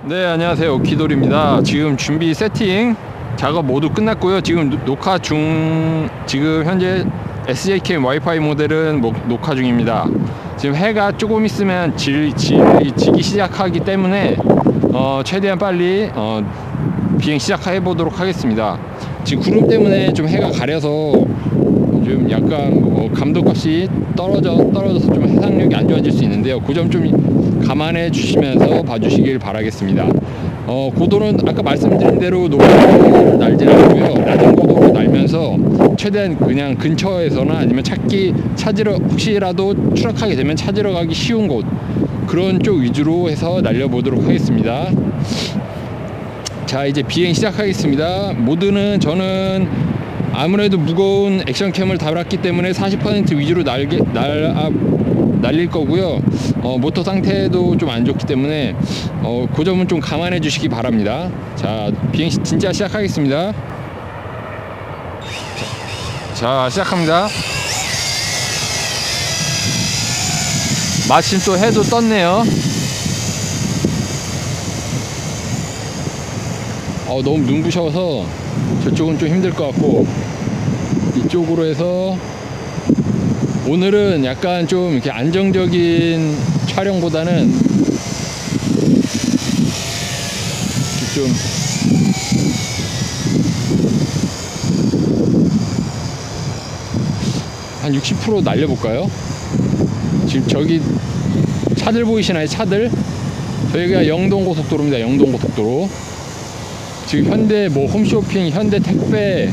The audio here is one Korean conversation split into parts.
네, 안녕하세요. 오키돌입니다. 지금 준비 세팅 작업 모두 끝났고요. 지금 녹화 중, 지금 현재 SJKM 와이파이 모델은 녹화 중입니다. 지금 해가 조금 있으면 지기 시작하기 때문에 최대한 빨리 비행 시작해 보도록 하겠습니다. 지금 구름 때문에 좀 해가 가려서 좀 약간 감도값이 떨어져서 좀 해상력이 안 좋아질 수 있는데요. 그 점 좀 감안해 주시면서 봐주시길 바라겠습니다. 고도는 아까 말씀드린 대로 높은 고도로 날지 않고요. 낮은 고도로 날면서 최대한 그냥 근처에서나 아니면 찾으러 혹시라도 추락하게 되면 찾으러 가기 쉬운 곳, 그런 쪽 위주로 해서 날려보도록 하겠습니다. 자, 이제 비행 시작하겠습니다. 모드는 저는 아무래도 무거운 액션캠을 달았기 때문에 40% 위주로 날릴 거고요. 모터 상태도 좀 안 좋기 때문에 그 점은 좀 감안해 주시기 바랍니다. 자, 비행 진짜 시작하겠습니다. 자, 시작합니다. 마침 또 해도 떴네요. 너무 눈부셔서 저쪽은 좀 힘들 것 같고, 이쪽으로 해서 오늘은 약간 좀 이렇게 안정적인 촬영보다는 좀 한 60% 날려볼까요? 지금 저기 차들 보이시나요? 차들? 저희가 영동고속도로입니다. 영동고속도로. 지금 현대 홈쇼핑, 현대 택배,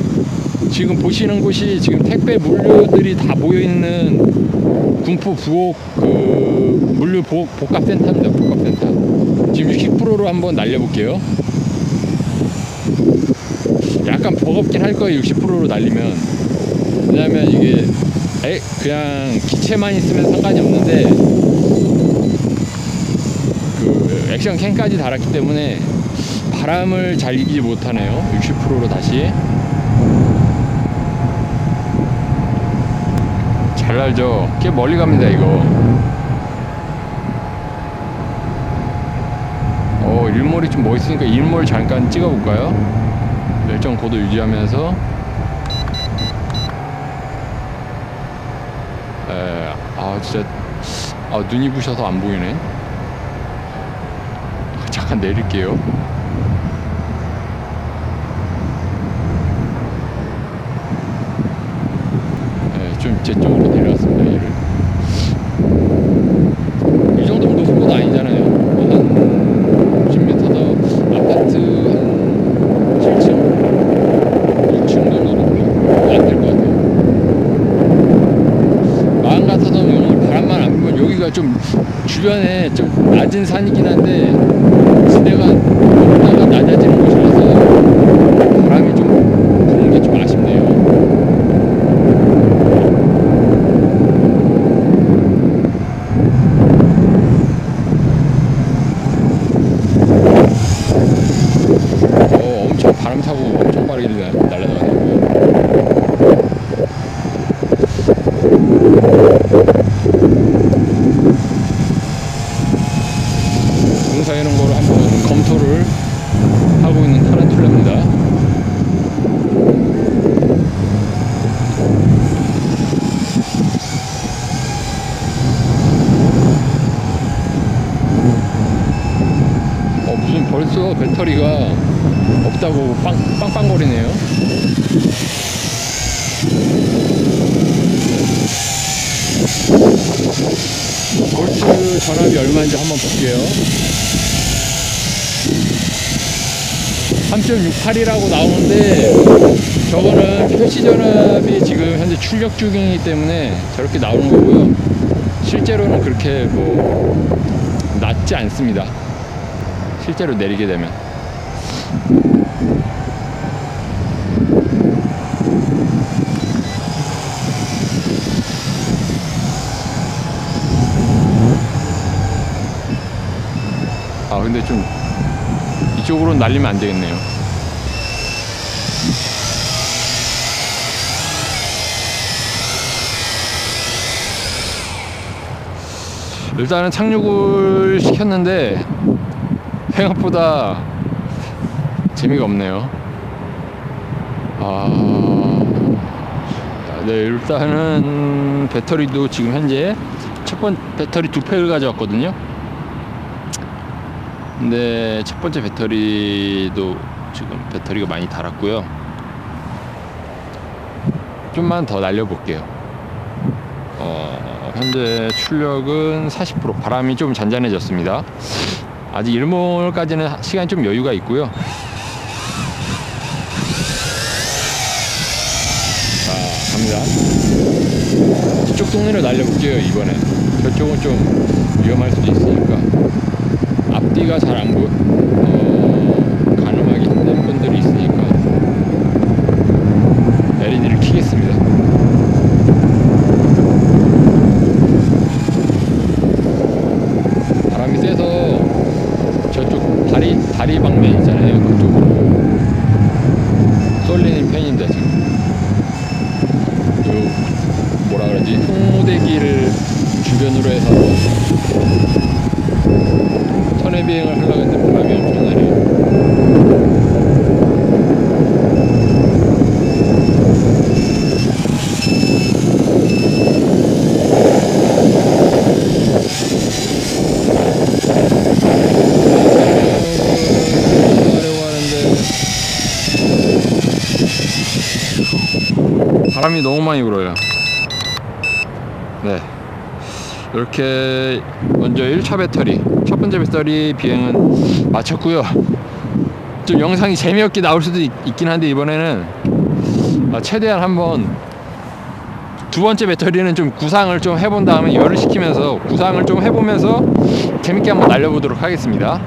지금 보시는 곳이 지금 택배 물류들이 다 모여있는 군포 부곡 물류 복합센터입니다. 복합센터. 지금 60%로 한번 날려볼게요. 약간 버겁긴 할 거예요. 60%로 날리면. 왜냐면 이게 그냥 기체만 있으면 상관이 없는데 액션 캠까지 달았기 때문에 바람을 잘 이기지 못하네요. 60%로 다시. 잘 날죠. 꽤 멀리 갑니다 이거. 일몰이 좀 멋있으니까 일몰 잠깐 찍어볼까요? 일정 고도 유지하면서. 진짜 눈이 부셔서 안 보이네. 잠깐 내릴게요. 좀 제 쪽으로 내려왔습니다. 얘를. 이 정도면 높은 곳 아니잖아요. 한 50m 아파트 한 7층? 6층 정도 높이면 안 될 것 같아요. 마음 같아서 오늘 바람만 안 불면, 여기가 좀 주변에 좀 낮은 산이긴 한데 지대가 높다가 낮아지는 곳이라서 바람이 좀 부는 게 좀 아쉽네요. 엄청 바람 타고 엄청 빠르게 날아다니고요. 공사해놓은 거를 한번 검토를 하고 있는 타란툴라입니다. 무슨 벌써 배터리가 없다고 빵빵거리네요. 볼트 전압이 얼마인지 한번 볼게요. 3.68이라고 나오는데 저거는 표시 전압이 지금 현재 출력 중이기 때문에 저렇게 나오는 거고요. 실제로는 그렇게 낮지 않습니다. 실제로 내리게 되면. 근데 좀 이쪽으로 날리면 안 되겠네요. 일단은 착륙을 시켰는데 생각보다 재미가 없네요. 네, 일단은 배터리도 지금 현재 첫 번째 배터리 2팩을 가져왔거든요. 근데 첫 번째 배터리도 지금 배터리가 많이 닳았고요. 좀만 더 날려볼게요. 현재 출력은 40%. 바람이 좀 잔잔해졌습니다. 아직 일몰까지는 시간이 좀 여유가 있고요. 자, 갑니다. 이쪽 동네를 날려볼게요. 이번에 저쪽은 좀 위험할 수도 있으니까 앞뒤가 잘 안 보여. 가늠하기 힘든 분들이 있으니까 LED를 켜겠습니다. 바람이 세서 저쪽 다리 방면 있잖아요. 그쪽으로 쏠리는 편인데 지금 뭐라 그러지? 홍모대기를 주변으로 해서 선해 비행을 하려고 했는데 바람이 엄청나네요. 바람이 너무 많이 불어요. 네, 이렇게 먼저 1차 배터리, 첫 번째 배터리 비행은 마쳤고요. 좀 영상이 재미없게 나올 수도 있긴 한데 이번에는 최대한 한번 두 번째 배터리는 좀 구상을 좀 해본 다음에 열을 식히면서 구상을 좀 해보면서 재밌게 한번 날려보도록 하겠습니다.